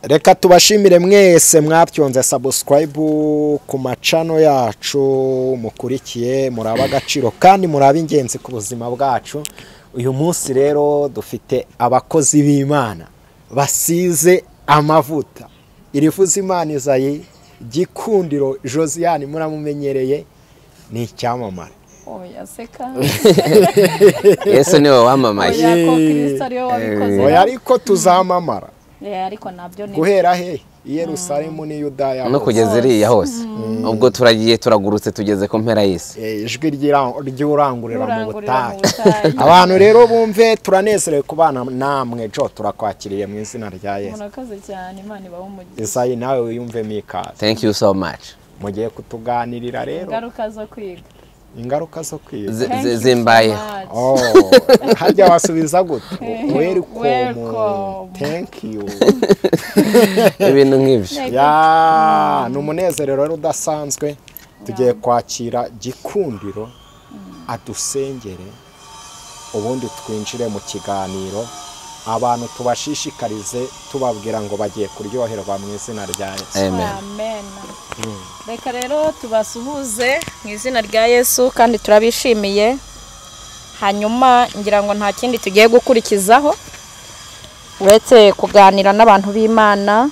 reka tubashimire mwese mwabyonze subscribe ku macano yacu mukurikiye muraba agaciro kandi muraba ingenzi ku buzima bwacu. Uyu munsi rero dufite abakozi b'Imana basize amavuta. Irivuza Imana Izayi Gikundiro Josiane muramumenyereye ni icyamamare. Oya seka. Yesu niwe wamamaye. Oya ko Kristo ariwe wabikoze. Oya ariko tuzamamara. Ariko nabyo ni guhera he Yerusalemu ni Yudaya no kugeza iriya hose. Ubwo turagiye turagurutse tugeze ku mpera y'isi. Ijwi ry'urangurira mu butayu. Abantu rero bumve turanezerewe kubana namwe jo turakwakiriye mu izina rya Yesu. Murakoze cyane Imana ibaho umugisha. Isayi nawe wiyumve mikaze. Thank you so much. Mugiye kutuganirira rero. Ingaruka zo kwiga. Zimbaye. Oh, hajya wasubiza gute? Welcome. Thank you. Ibintu nk'ibyo. Ya, numunezero rero udasanzwe. Tugiye kwakira Gikundiro adusengere ubundi twinjire mu kiganiro. Abantu tubashishikarize tubabwira ngo bagiye kuryoherwa mu izina rya Yesu. Amen. Reka rero tubasuhuze mu izina rya Yesu kandi turabishimiye. Hanyuma ngira ngo nta kindi tugiye gukurikizaho uretse kuganira n'abantu b'Imana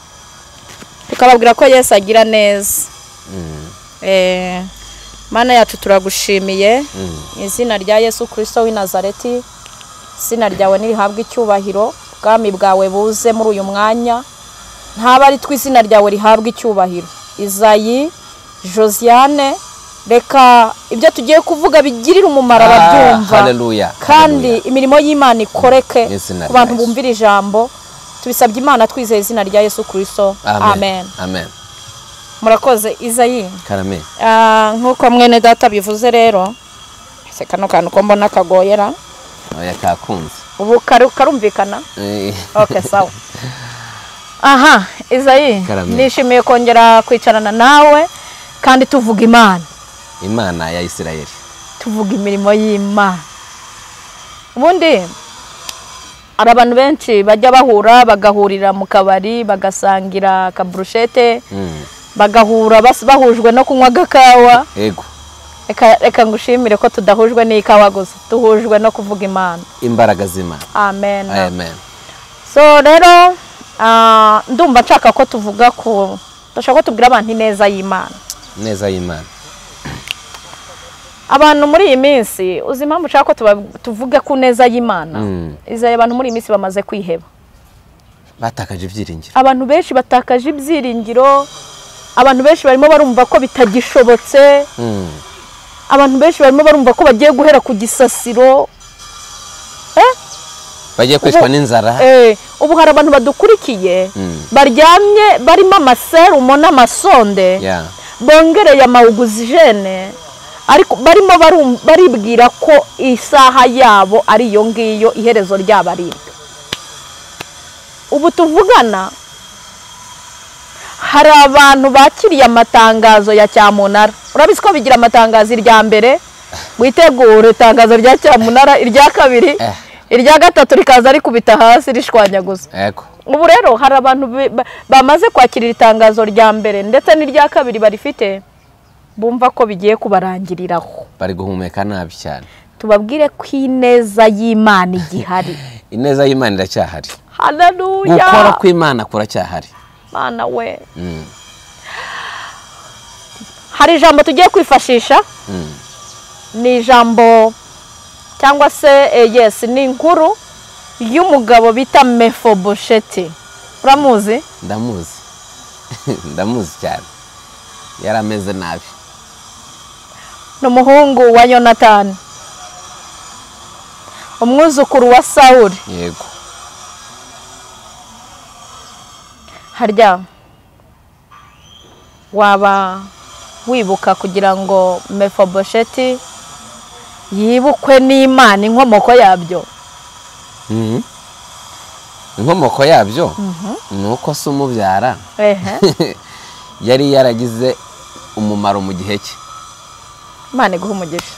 tukababwira ko Yesu agira neza. Mana yacu turagushimiye mu izina rya Yesu Kristo w'i Nazareti. Izina ryawe nirihabwe icyubahiro, bwami bwawe buze muri uyu mwanya. Ntaba ari tw'izina ryawe rihabwe icyubahiro. Izayi Josiane, reka ibyo tugiye kuvuga bigirira umumaro ababyumva. Haleluya. Kandi imirimo y'Imana ikoreke ku bantu bumvira ijambo. Tubisabye Imana twizeye izina rya Yesu Kristo. Amen. Amen. Murakoze Izayi. Karame. Nkuko mwene data bivuze rero, se kano kantu ko mbona kagoyera. Oya kakunze. Ubu karumvikana? Okay, sawa. Aha, Izayi, nishimiye kongera kwicarana nawe kandi tuvuga Imana ya Isirayeli. Tuvuga imirimo y'Imana. Ubundi ari abantu benshi bajya bahura bagahurira mu kabari bagasangira kabrushete, bagahura bahujwe no kunywa gakawa. Yego. Reka ngushimire ko tudahujwe n'ikawa gusa, tuhujwe no kuvuga Imana. Imbaraga z'Imana. Amen. Amen. So rero ndumva nshaka ko tuvuga ko ndashaka ko tubwira abantu ineza y'Imana. Neza y'Imana. Abantu muri iyi minsi uzi impamvu nshaka ko tuvuge ku neza y'Imana. Izaye abantu muri iyi minsi bamaze kwiheba. Batakaje ibyiringiro. Abantu benshi batakaje ibyiringiro. Abantu benshi barimo barumva ko bitagishobotse. Abantu benshi barimo barumva ko bagiye guhera ku gisasiro. Bagiye kwishwa n'inzara. Ubu hari abantu badukurikiye baryamye barimo amaserumo n'amasonde. Bongereye amawuguzijene ariko barimo baribwira ko isaha yabo ari iyo ngiyo iherezo ryabo ari. Ubu tuvugana hari abantu bakiriye amatangazo ya Cyamunara. Urabizi ko bigira amatangazo irya mbere witegure itangazo rya Cyamunara, irya kabiri, irya gatatu rikaza ari kubita hasi rishwanyaguza. Yego. Ubu rero hari abantu bamaze kwakirira itangazo rya mbere ndetse n'irya kabiri barifite bumva ko bigiye kubarangiriraho. Bari guhumeka nabi cyane. Tubabwire ko ineza y'Imana igihari. Ineza y'Imana iracyahari. Haleluya. Gukora kw'Imana kuracyahari. Mana we. Hari ijambo tugiye kwifashisha. Ni ijambo cyangwa se ni inkuru y'umugabo bita Mefibosheti. Uramuzi? Ndamuzi. Ndamuzi cyane. Yarameze nabi. N'umuhungu wa Yonatani. Umwuzukuru wa Sawuli. Yego. Harya waba wibuka kugira ngo Mefibosheti yibukwe n'Imana inkomoko yabyo? Inkomoko yabyo nuko se umubyara yari yaragize umumaro mu gihe cye. Imana iguha umugisha.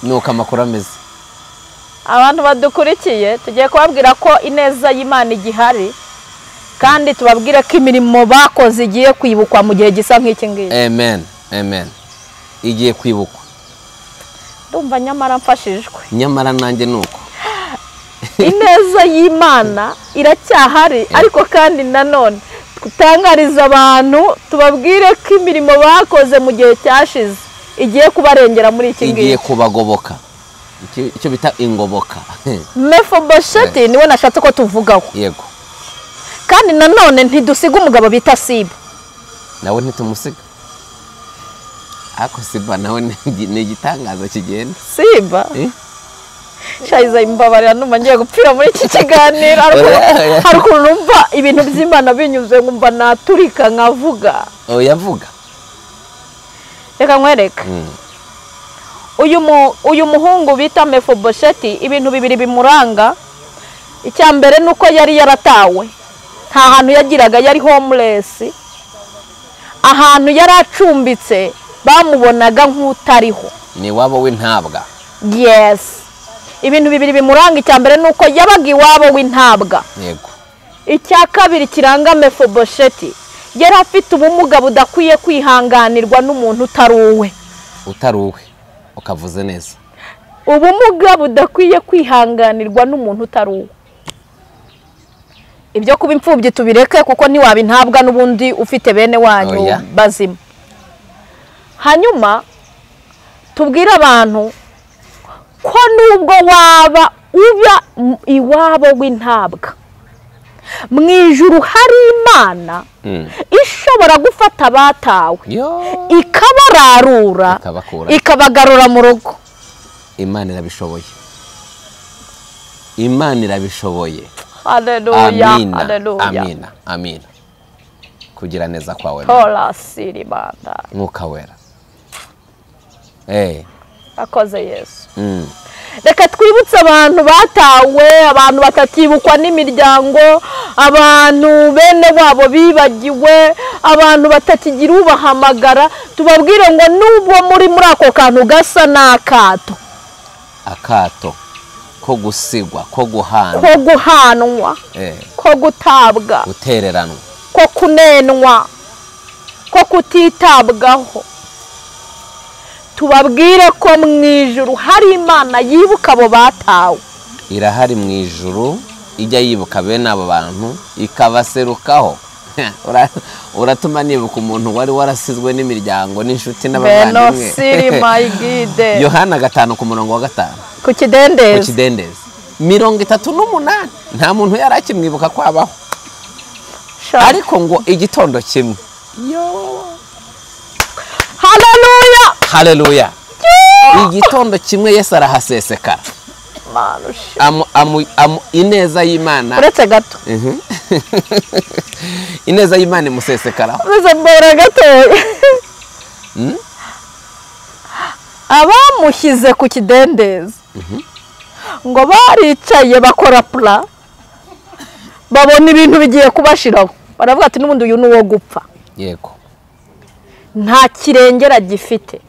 Nuko amakuru ameze. Abantu badukurikiye tugiye kubabwira ko ineza y'Imana igihari kandi tubabwire ko imirimo bakoze igiye kwibukwa mu gihe gisa nk'iki ngiki. Amen. Amen. Igiye kwibukwa. Ndumva nyamara mfashijwe. Nyamara nanjye nuko. Ineza y'Imana iracyahari, ariko kandi nanone tutangariza abantu tubabwire ko imirimo bakoze mu gihe cyashize igiye kubarengera muri iki ngiki. Igiye kubagoboka. Icyo bita ingoboka. Mefibosheti niwe nashatse ko tuvugaho. Yego. Kandi nanone ntidusiga umugabo bita Siba. Nawe ntitumusiga. Ako Siba nawe ni igitangaza kigenda. Siba? Shayiza imbabarira numva ngiye gupfira muri iki kiganiro, hari ukuntu numva ibintu by'Imana binyuze ngumva naturika nkavuga. Yavuga. Reka nkwereka. Uyu muhungu bita Mefibosheti, ibintu bibiri bimuranga. Icya mbere nuko yari yaratawe, nta hantu yagiraga, yari homeless. Ahantu yari acumbitse bamubonaga nk'utariho. Ni wabo w'intabwa. Yes. Ibintu bibiri bimuranga, icya mbere nuko yabaga iwabo w'intabwa. Yego. Icya kabiri kiranga Mefibosheti, yari afite ubumuga budakwiye kwihanganirwa n'umuntu utaruwe. Utaruwe. Ukavuze neza. Ubumuga budakwiye kwihanganirwa n'umuntu utaruwe. Ibyo kuba imfubyi tubireke kuko ntiwaba intabwa n'ubundi ufite bene wanyu bazima. Hanyuma tubwire abantu ko nubwo waba uba iwabo w'intabwa, mu ijuru hari Imana ishobora gufata abatawe ikabararura ikabagarura mu rugo. Imana irabishoboye. Imana irabishoboye. Haleluya. Amina. Haleluya. Amina. Amina. Kugira neza kwawe. Hola siribanda. Mwuka wera. Akoze Yesu. Reka twibutse abantu batawe, abantu batakibukwa n'imiryango, abantu bene wabo bibagiwe, abantu batakigira ubahamagara, tubabwire ngo nubwo muri ako kantu gasa n'akato. Akato ko gusigwa, ko guhanwa, ko guhanwa, ko gutabwa, gutereranwa, ko kunenwa, ko kutitabwaho. Tubabwire ko mu ijuru hari Imana yibuka abo batawe. Irahari mu ijuru ijya yibuka bene abo bantu ikabaserukaho. Uratuma nibuka umuntu wari warasizwe n'imiryango n'inshuti n'abavandimwe. Yohana 5:5 ku kidendezi. Ku kidendezi 38 nta muntu yari akimwibuka kwabaho. Ariko ngo igitondo kimwe. Haleluya. Haleluya. Igitondo kimwe Yesu arahasesekara. Ineza y'Imana. Uretse gato. Ineza y'Imana imusesekara. Uretse mbora gato. Abamushyize ku kidendezi. Ngo baricaye bakora pla. Babona ibintu bigiye kubashiraho. Baravuga ati n'ubundi uyu nuwo gupfa. Yego. Nta kirengera gifite.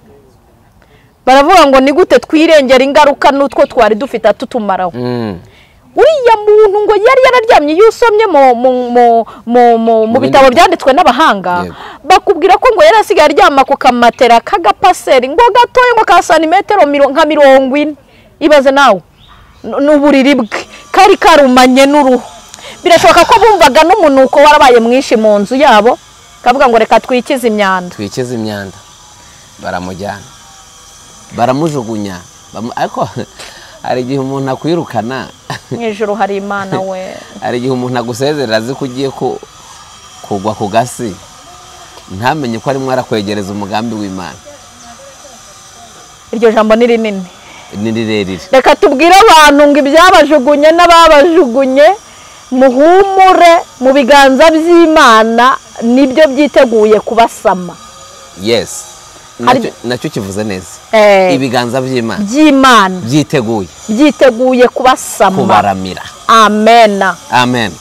Baravuga ngo ni gute twirengera ingaruka n'utwo twari dufite tutumaraho. Uriya muntu ngo yari yararyamye yusomye mu bitabo byanditswe n'abahanga, bakubwira ko ngo yari asigaye aryama ku kamatera kagapaseri ngo gatoye ngo ka santimetero nka 40. Ibaze nawe n'uburiri bwe kari karumanye n'uruhu. Birashoboka ko bumvaga n'umunuko warabaye mwinshi mu nzu yabo, kavuga ngo reka twikize imyanda. Twikize imyanda. Baramujyana. Baramujugunya. Ariko hari igihe umuntu akwirukana. Mw'ijuru hari Imana we. Hari igihe umuntu agusezerera azi ko ugiye kugwa ku gasi, ntamenye ko ari mwarakwegereza umugambi w'Imana. Iryo jambo ni rinini. Ni rirerire. Reka tubwire abantu ngo ibyabajugunye n'ababajugunye muhumure mu biganza by'Imana nibyo byiteguye kubasama. Yes. Nacyo kivuze neza. Ibiganza by'Imana. By'Imana. Byiteguye kubasama. Kubaramira. Amen. Amen.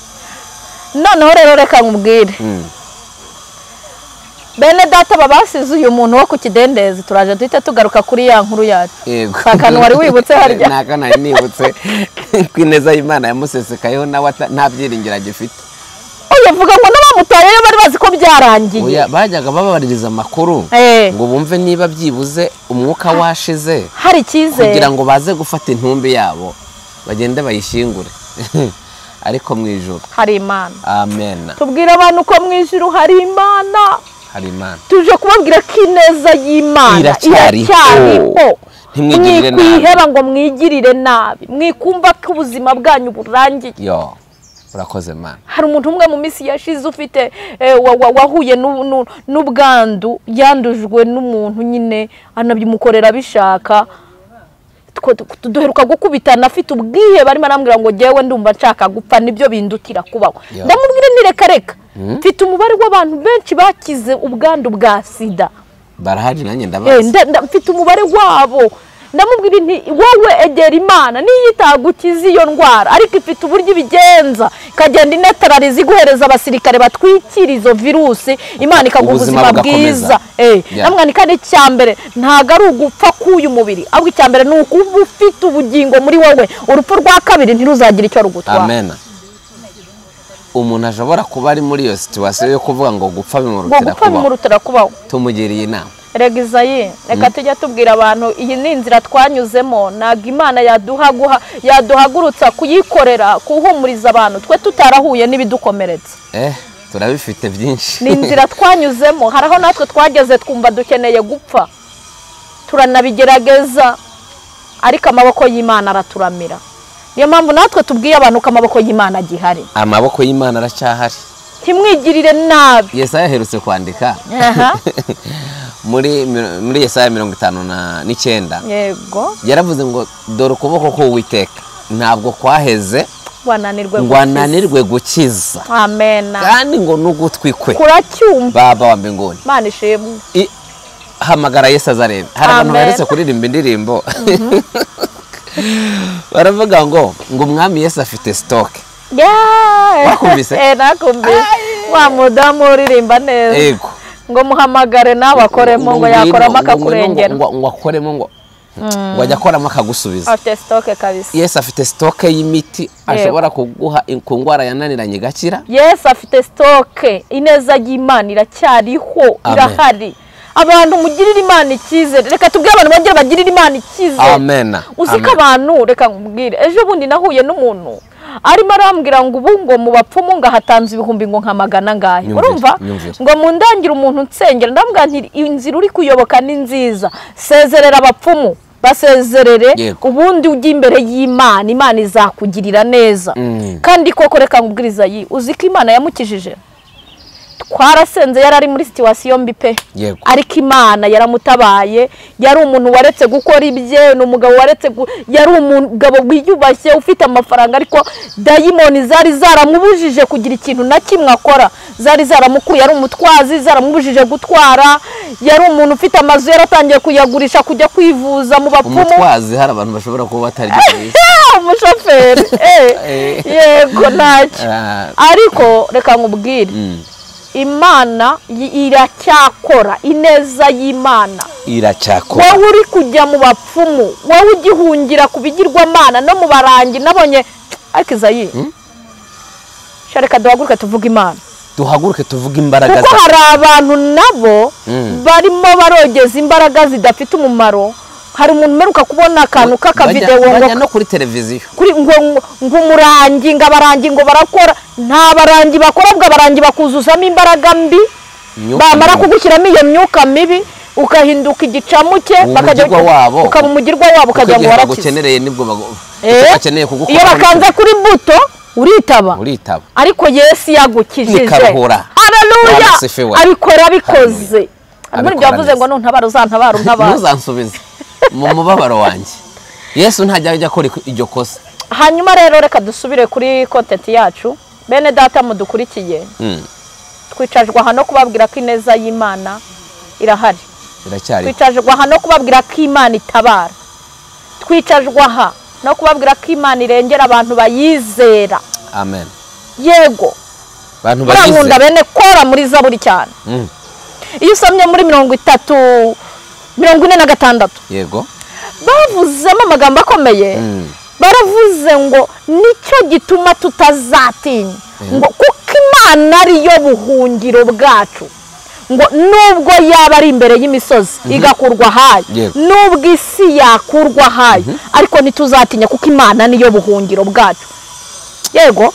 Noneho rero reka nkubwire. Bene data babasize uyu muntu wo ku kidendezi, turaje duhita tugaruka kuri ya nkuru yacu. Yego. Akantu wari wibutse harya. Nakana nibutse kwineza y'Imana yamusesekayeho nawe nta byiringira gifite. Bibiliya ivuga ngo n'abamutayeyo bari bazi ko byarangiye. Oya bajyaga babaririza amakuru ngo bumve niba byibuze umwuka washize hari icyizere kugira ngo baze gufata intumbi yabo bagende bayishingure. Ariko mu ijuru hari Imana. amen. Tubwira abantu ko mu ijuru hari Imana. Hari Imana. Tuje kubabwira ko ineza y'Imana iracyariho. Ntimwigirire nabi. Mwiheba ngo mwigirire nabi. Mwikumva ko ubuzima bwanyu burangiye. Yo urakoze Mana. Hari umuntu umwe mu minsi yashize ufite wahuye n'ubwandu yandujwe n'umuntu nyine anabimukorera bishaka. Duheruka gukubitana afite ubwihe barimo arambwira ngo jewe ndumva nshaka gupfa nibyo bindutira kubaho. Ndamubwira ni reka mfite umubare w'abantu benshi bakize ubwandu bwa sida. Barahari nanjye ndabazi. Mfite umubare wabo. Ndamubwira nti wowe egera Imana niyo itagukiza iyo ndwara ariko ifite uburyo ibigenza ikagenda inetarariza iguhereza abasirikare batwikira izo virusi Imana ikaguha ubuzima bwiza. Namwe kandi cyambere ntago ari ugupfa k'uyu mubiri ahubwo icyambere ni ukuba ufite ubugingo muri wowe. Urupfu rwa kabiri ntiruzagira icyo rugutwara. Amen. Umuntu ashobora kuba ari muri iyo situation yo kuvuga ngo gupfa bimurutira kubaho. Tumugiriye inama. Regizayi reka tujya tubwira abantu iyi ni inzira twanyuzemo naga Imana yaduhagurutsa kuyikorera kuhumuriza abantu twe tutarahuye n'ibidukomeretse. Turabifite byinshi. Ni inzira twanyuzemo haraho natwe twageze twumva dukeneye gupfa turanabigerageza ariko amaboko y'Imana araturamira. Niyo mpamvu natwe tubwiye abantu ko amaboko y'Imana gihari. Amaboko y'Imana aracyahari. Ntimwigirire nabi. Yesaya aherutse kwandika muri Yesaya 59. Yego. Yaravuze ngo dore ukuboko k'Uwiteka ntabwo kwaheze wananirwe gukiza. Amen. Kandi ngo n'ugutwi kwe kuracyumva. Baba wa mbinguni. Mana ishimwe. Hamagara Yesu azarebe. Hari abantu baretse kuririmba indirimbo. Baravuga ngo umwami Yesu afite stock. Wakumvise? Nakumvise. Wa mudamu uririmba neza. Yego. Ngo muhamagare nawe akoremo ngo yakoramo akakurengera. Ngo akoremo ngo wajya akoramo akagusubiza. Afite stock kabisa. Yesu afite stock y'imiti ashobora kuguha ku ndwara yananiranye igakira. Yesu afite stock. Ineza y'Imana iracyariho irahari. Abantu mugirira Imana icyizere. Reka tubwire abantu bongera bagirira Imana icyizere. Amen. Uzika abantu reka nkubwire ejo bundi nahuye n'umuntu arimo arambwira ngo ubu ngo mu bapfumu ngahatanze ibihumbi ngo nkamagana ngahe. Urumva ngo mundangira umuntu nsengera ndambwira nti inzira uri kuyoboka ni nziza sezerera abapfumu basezerere ubundi ujye imbere y'Imana Imana izakugirira neza. Kandi koko reka nkubwiriza uzika Imana yamukijije. Twarasenze yarari muri situation mbi pe ariko Imana yaramutabaye. Yari umuntu waretse gukora ibye n'umugabo waretse yari umugabo wiyubashye ufite amafaranga ariko dayimoni zari zaramubujije kugira ikintu na kimwe akora. Zari zaramukuye ari umutwazi zaramubujije gutwara. Yari umuntu ufite amazu yaratangiye kuyagurisha kujya kwivuza mu bapfumu. Umutwazi hari abantu bashobora kuba batarya umushoferi. Yego ntacyo ariko reka nkubwire Imana iracyakora. Ineza y'Imana iracyakora. Wowe uri kujya mu bapfumu wowe ugihungira kubigirwamana no mu barangi nabonye ariko Izayi shareka duhaguruke tuvuga Imana. Duhaguruke tuvuga imbaraga kuko hari abantu nabo barimo barogeza imbaraga zidafite umumaro. Hari umuntu meruka kubona akantu k'akavideo ngo no kuri televiziyo kuri ngo umurangi ngo abarangi ngo barakora nta barangi bakora bwa barangi bakuzuzamo imbaraga mbi bamara kugushyiramo iyo myuka mibi ukahinduka igicamuke bakajya ukaba umugirwa wabo ukajya ngo baragukenereye nibwo bakeneye kugukora. Iyo bakanze kuri buto uritaba ariko Yesu yagukijije. Haleluya. Abikora bikoze. Muri byavuze ngo nuntabara uzantabara untabara. Ntuzansubize mu mubabaro wanjye. Yesu ntajya ajya akora iryo kosa. Hanyuma rero reka dusubire kuri content yacu. Bene data mudukurikiye. Twicajwe hano kubabwira ko ineza y'Imana irahari. Iracyari. Twicajwe hano kubabwira ko Imana itabara. Twicajwe aha no kubabwira ko Imana irengera abantu bayizera. Amen. Yego. Abantu bayizera. Bankunda bene kora muri Zaburi cyane. Iyo usomye muri 46 yego bavuzemo amagambo akomeye. Baravuze ngo nicyo gituma tutazatinya ngo kuko imana ariyo buhungiro bwacu ngo nubwo yaba ari imbere y'imisozi igakurwa hayo nubwo isi yakurwa hayo ariko ntituzatinya kuko imana niyo buhungiro bwacu yego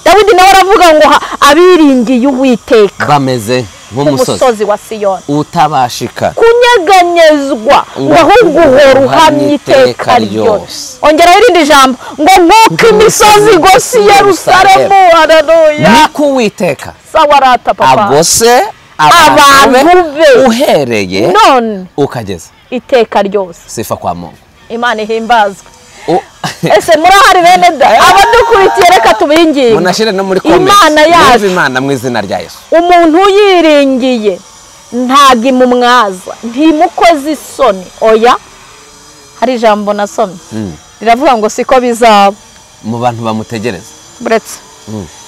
Dawidi nawe aravuga ngo abiringiye Uwiteka bameze nk'umusozi wa Siyoni utabashika kunyeganyezwa ngo ahubwo uhora uhamye iteka ryose. Ongera irindi jambo ngo nk'uko imisozi igose Yerusalemu. Haleluya. Niko Uwiteka sawarata papa agose abantu be uhereye none ukageza iteka ryose. Sifa kwa Mungu. Imana ihimbazwe. Ese murahari bene da abadukurikiye reka tubingiye munashire no muri comment Imana yaje Imana mu izina rya Yesu. Umuntu yiringiye ntagi mu mwaza ntimukoze isoni oya hari ijambo nasomye riravuga ngo siko bizaba mu bantu bamutegereza buretse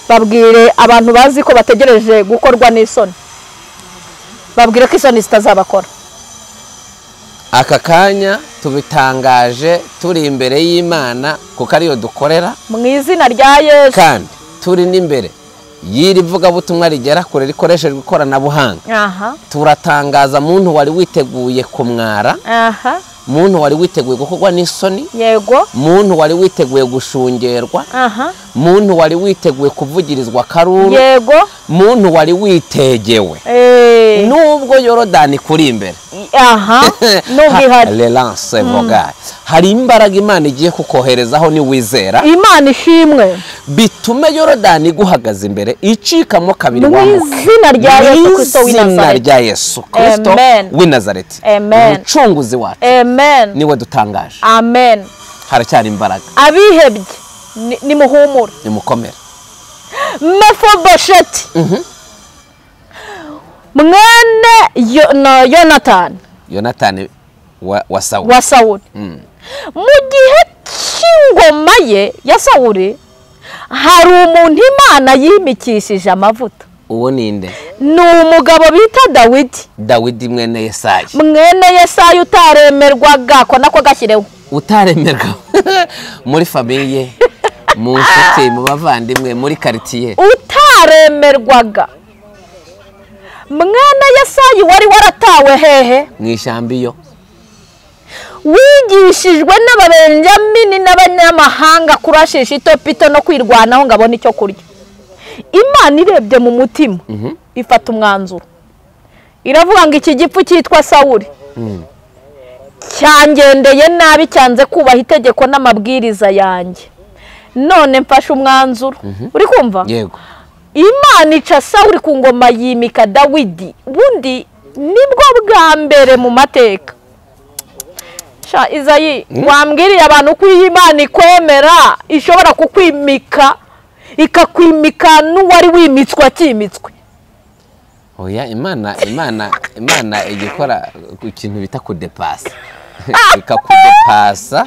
babwire abantu bazi ko bategereje gukorwa n'isoni babwire ko isoni zitazabakora. Aka kanya tubitangaje turi imbere y'Imana kuko ariyo dukorera mu izina rya Yesu kandi turi n'imbere yirivuga butumwa rigera kure rikoreshejwe ikoranabuhanga. Turatangaza muntu wari witeguye kumwara muntu wari witeguye gukorwa n'isoni yego muntu wari witeguye gushungerwa muntu wari witeguye kuvugirizwa karuru yego muntu wari witegewe nubwo Yorodani kuri imbere relance voga hari imbaraga Imana igiye kukoherezaho ni wizera Imana ishimwe bitume Yorodani guhagaza imbere icikamo kabiri wa izina rya Yesu Kristo w'i Nazareti umucunguzi wacu niwe dutangaje amen. Haracyari imbaraga abihebye ni muhumura ni mukomera. Mefibosheti mwene Yonatani wa Sawuli mu gihe cy'ingoma ye ya Sawuli hari umuntu Imana yimikishije amavuta. Uwo ninde? Ni umugabo bita Dawidi mwene Yesayi utaremerwaga ko nako gashyireho utaremerwa muri famiye mu nshuti mu bavandimwe muri quartier utaremerwaga mwene Yesayi wari waratawe hehe mu ishambiyo wigishijwe n'ababenjamini n'abanyamahanga kurashisha itopito no kwirwanaho ngabona icyo kurya. Imana irebye mu mutima ifata umwanzuro iravuga ngo iki gipfu cyitwa Sawuli cyangendeye nabi cyanze kubaha itegeko n'amabwiriza yanjye none mfashe umwanzuro uri kumva yego Imana ica Sawuli ku ngoma yimika Dawidi bundi nibwo bwa mbere mu mateka. Sha Izayi wambwiriye abantu ko Imana ikwemera ishobora kukwimika ikakwimika n'uwari wimitswe akimitswe. Oya Imana igikora ikintu bita kudepasa ikakudepasa.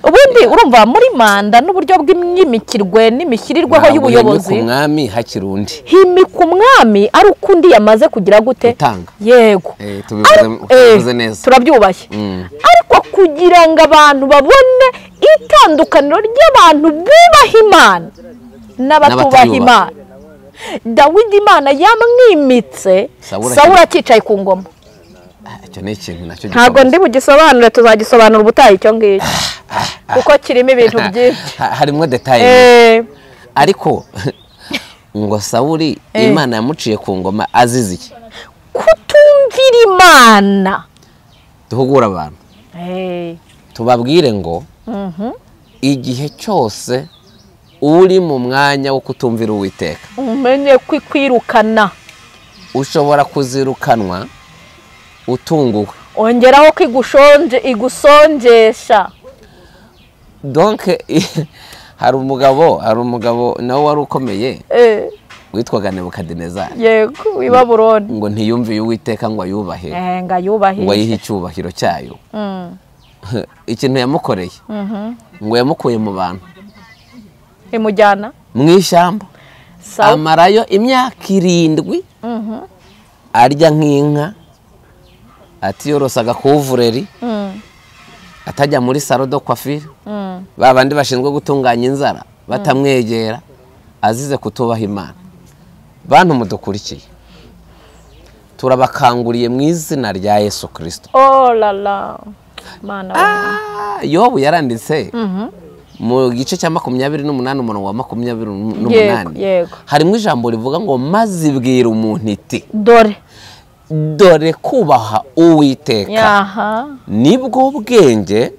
Ubundi urumva muri manda n'uburyo bw'imyimikirwe n'imishyirirwaho y'ubuyobozi ku mwami hakirundi himika umwami ari ukundi yamaze kugira gute yego tubivuze neza turabyubashye ariko kugira ngo abantu babone itandukaniro ry'abantu bubaha Imana n'abatubaha Imana. Dawidi Imana yamwimitse Sawuli akicaye ku ngoma. Icyo ni ikintu nacyo ntabwo ndi bugisobanure tuzagisobanura ubutaha icyo ngicyo kuko kirimo ibintu byinshi harimo detail ariko ngo Sawuli Imana yamuciye ku ngoma azize iki kutumvira Imana. Duhugura abantu tubabwire ngo igihe cyose uri mu mwanya wo kutumvira Uwiteka umenye kwirukana ushobora kuzirukanwa utunguwe ongeraho igusonjesha. Donc hari umugabo nawe wari ukomeye witwaga Nebukadinezari yego w'i Babuloni ngo ntiyumviye Uwiteka ngo ayubahe ngo yihe icyubahiro cyayo. Ikintu yamukoreye ngo yamukuye mu bantu imujyana mu ishyamba amarayo imyaka 7 arya nk'inka atiyorosaga kuvureri atajya muri salo do coiffure babandi bashinzwe gutunganya inzara batamwegera azize kutubaha Imana. Bantu mudukurikiye, turabakanguriye mu izina rya Yesu Kristo. Oh la la. Mana. Yobu yaranditse mu gice cya 28 umurongo wa 28 harimo ijambo rivuga ngo maze ibwira umuntu iti dore kubaha Uwiteka nibwo bwenge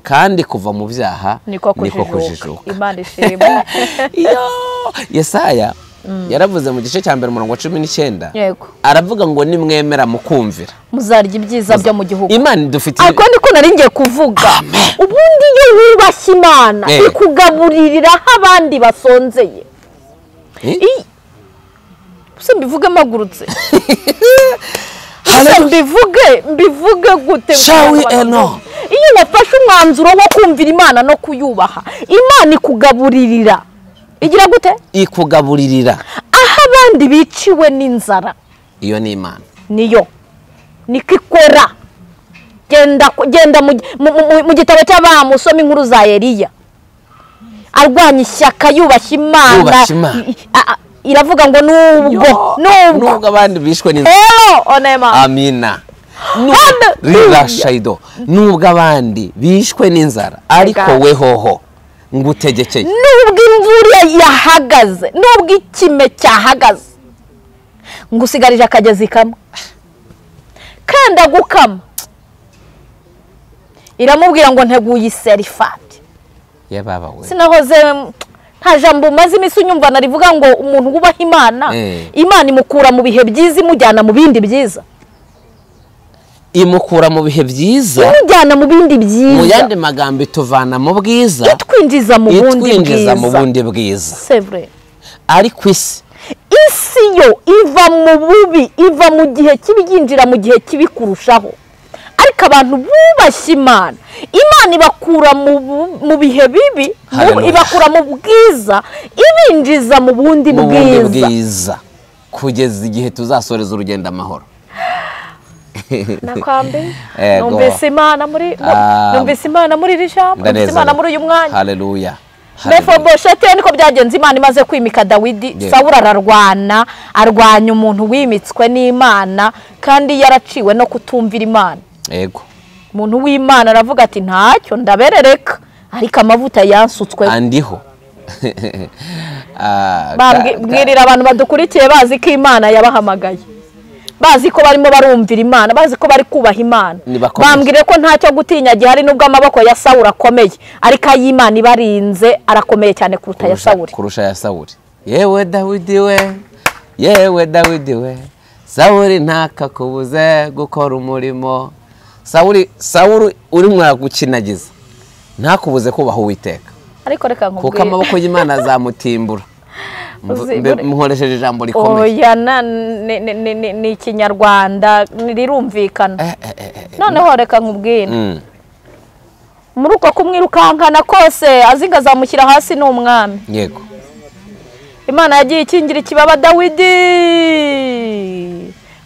kandi kuva mu byaha niko kujijuka. Imana ishimwe. Yesaya yaravuze mu gice cya 1 umurongo wa 19 aravuga ngo nimwemera mukumvira muzarya ibyiza byo mu gihugu. Imana idufitiye ariko niko naringiye kuvuga. Ubundi iyo wubashye Imana ikugaburirira abandi basonzeye. Se mbivuge magurutse. Mbivuge gute? Iyo wafashe umwanzuro wo kumvira Imana no kuyubaha, Imana ikugaburirira. Igira gute? Ikugaburirira aho abandi biciwe n'inzara. Iyo ni Imana. Niyo nikikora. Genda mu gitabo cy'Abamu usoma inkuru za Eliya. Arwanya ishyaka yubashye Imana. Iravuga ngo nubwo abandi bishwe n'inzara. Amina. Rirashaido. Nubwo abandi bishwe n'inzara ariko wehoho ngutegekeye. Nubwo imvura yahagaze, nubwo ikime cyahagaze, ngusigarije akagezi kamwe kanda gukama. Iramubwira ngo nteguye iserifati. Baba we sinahoze nta jambo maze imisi unyumva narivuga ngo umuntu wubaha Imana, Imana imukura mu bihe byiza imujyana mu bindi byiza. Imukura mu bihe byiza imujyana mu bindi byiza. Mu yandi magambo ituvana mu bwiza itwinjiza mu bundi bwiza. C'est vrai. Ariko isi yo iva mu bubi, iva mu gihe kibinjira mu gihe kibikurushaho. Ariko abantu bubashye Imana, Imana ibakura mu bihe bibi, ibakura mu bwiza, ibinjiza mu bundi bwiza kugeza igihe tuzasoreza urugendo amahoro. Nakwambe numvise Imana muri rijambo, numvise Imana muri uyu mwanya. Haleluya. Mefibosheti niko byagenze. Imana imaze kwimika Dawidi, Sawuli arwanya umuntu wimitswe n'Imana kandi yaraciwe no kutumvira Imana. Yego. Umuntu w'Imana aravuga ati ntacyo ndaberereka, ariko amavuta yansutswe andiho. Bwirira abantu badukurikiye bazi ko Imana yabahamagaye, bazi ko barimo barumvira Imana, bazi ko bari kubaha Imana. Bambwire ko ntacyo gutinya gihari nubwo amaboko ya Sawuli akomeye, ariko ay'Imana ibarinze arakomeye cyane kuruta ya Sawuli. Kurusha ya Sawuli. Yewe Dawidi we Sawuli ntakakubuze gukora umurimo. Sawuli urimo gukinagiza ntakubuze kubaha Uwiteka. Ariko reka nkubwire kuko amaboko y'Imana azamutimbura. Muhoresheje ijambo rikomeye. Oya ni Kinyarwanda rirumvikana. Noneho reka nkubwire. Muri uko kumwirukankana kose azinga azamushyira hasi n'umwami. Yego. Imana yagiye ikingira ikibaba Dawidi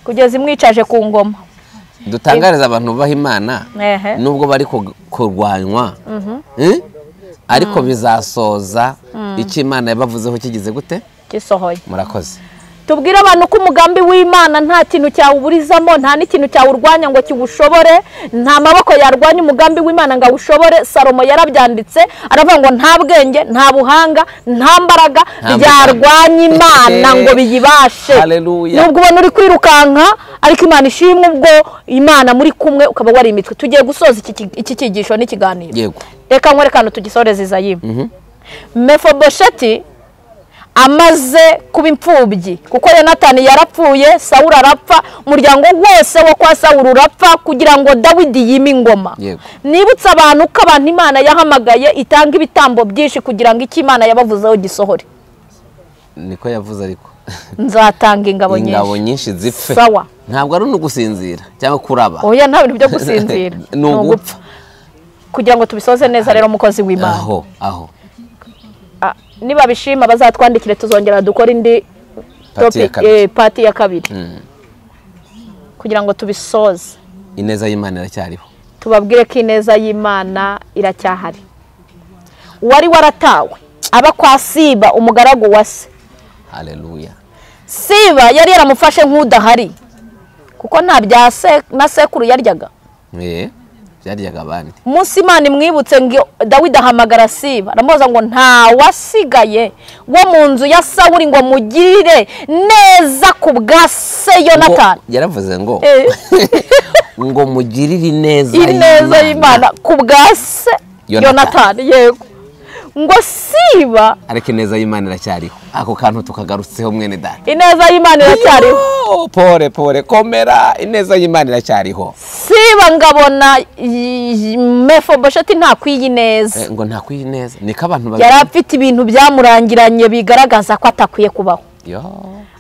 kugeza imwicaje ku ngoma. Dutangariza abantu bubaha Imana nubwo bari kurwanywa, ariko bizasoza icyo Imana yabavuzeho kigize gute? Gisohoye. Murakoze. Tubwire abantu ko umugambi w'Imana nta kintu cyawuburizamo, nta n'ikintu cyawurwanya ngo kiwushobore, nta maboko yarwanya umugambi w'Imana ngo awushobore. Salomo yarabyanditse aravuga ngo nta bwenge, nta buhanga, nta mbaraga byarwanya Imana ngo biyibashe. Nubwo ubona uri kwirukanka ariko Imana ishimwe ubwo Imana muri kumwe ukaba wari imitwe. Tugiye gusoza iki kigisho n'ikiganiro. Yego. Reka nkwerekane tugisoreze Izayi. Mefibosheti amaze kuba imfubyi kuko Yonatani yarapfuye, Sawuli arapfa, umuryango wose wo kwa Sawuli urapfa kugira ngo Dawidi yime ingoma. Nibutsa abantu ko abantu Imana yahamagaye itanga ibitambo byinshi kugira ngo icyo Imana yabavuzeho gisohore. Niko yavuze ariko nzatanga ingabo nyinshi zipfe. Sawa. Ntabwo ari ugusinzira cyangwa kuraba. Oya nta bintu byo gusinzira. N'ugupfa. Kugira ngo tubisoze neza rero umukozi w'Imana. Aho. Niba bishima bazatwandikire tuzongera dukora indi pati ya kabiri. Kugira ngo tubisoze. Ineza y'Imana iracyariho. Tubabwire ko ineza y'Imana iracyahari. Wari waratawe aba kwa Siba umugaragu wa se. Haleluya. Siba yari yaramufashe nk'udahari kuko nta bya se na sekuru yaryaga. Byaryaga abandi. Munsi Imana imwibutse ngo Dawidi ahamagara Siba aramubaza ngo nta wasigaye wo mu nzu ya Sawuli ngo mugirire neza ku bwa se Yonatani. Yaravuze ngo ngo mugirire neza y'Imana ku bwa se Yonatani. Yego ngo Siba ariko ineza y'Imana iracyariho. Ako kantu tukagarutseho mwene data. Ineza y'Imana iracyariho. Pore komera, ineza y'Imana iracyariho. Siba ngabona Mefibosheti ntakwiye neza. Ngo ntakwiye neza niko abantu yari afite ibintu byamurangiranye bigaragaza ko atakwiye kubaho.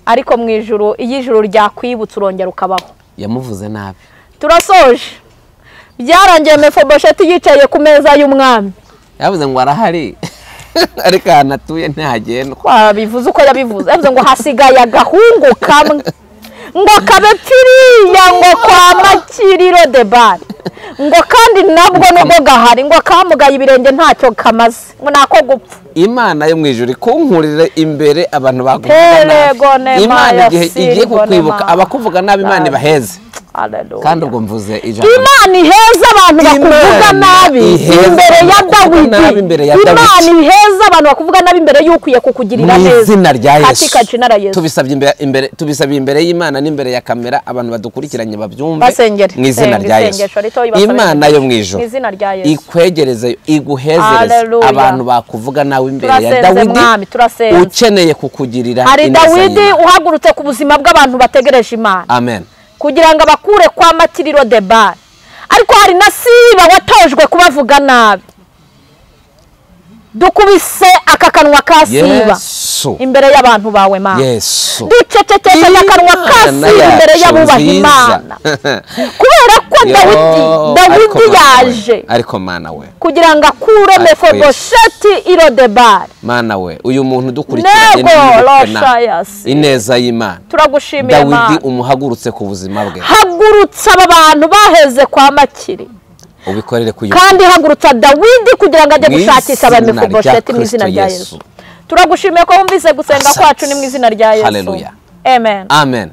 Ariko mu ijuru iyo ijuru ryakwibutsa urongera ukabaho. Yamuvuze nabi. Turasoje. Byarangiye Mefibosheti yicaye ku meza y'umwami. Yavuze ngo arahari ariko anatuye ntihagenda. Bivuze uko yabivuze. Yavuze ngo hasigaye agahungu kamwe ngo kabe pfiriya ngo kwa Makiriro Debari ngo kandi nabwo nubwo gahari ngo kamugaye ibirenge ntacyo kamaze ngo nako gupfa. Imana yo mu ijuru ikunkurire imbere abantu bakuvuga nabi. Imana igiye kukwibuka abakuvuga nabi Imana ibaheze. Kandi ubwo mvuze ijambo Imana iheza abantu bakuvuga nabi imbere ya Dawidi. Imana iheza abantu bakuvuga nabi imbere y'ukwiye kukugirira neza. Mu izina rya Yesu tubisabye imbere y'Imana n'imbere ya kamera abantu badukurikiranye babyumve mu izina rya Yesu. Imana yo mu ijuru ikwegereze iguhezereze abantu bakuvuga nawe imbere ya Dawidi ukeneye kukugirira ineza. Hari Dawidi uhagurutse ku buzima bw'abantu bategereje Imana. Amen. Kugira ngo abakure kwa Makiriro Debari. Ariko hari na Siba watojwe kubavuga nabi. Dukubise aka kanwa ka Siba imbere y'abantu bawe Mana. Ducecekesha akanwa ka Siba imbere y'abubaha Imana. Kubera ko Dawidi yaje ariko Mana we kugira ngo akure Mefibosheti iro Debari. Mana we uyu muntu dukurikiranye ineza y'Imana. Turagushimiye Mana. Dawidi umuhagurutse ku buzima bwe. Hagurutsa aba bantu baheze kwa Makiri. Ubikorere kandi hagurutsa Dawidi kugira ngo ajye gushakisha aba Mefibosheti mu izina rya Yesu. Turagushimiye ko wumvise gusenga kwacu ni mu izina rya Yesu. Haleluya. Amen. Amen.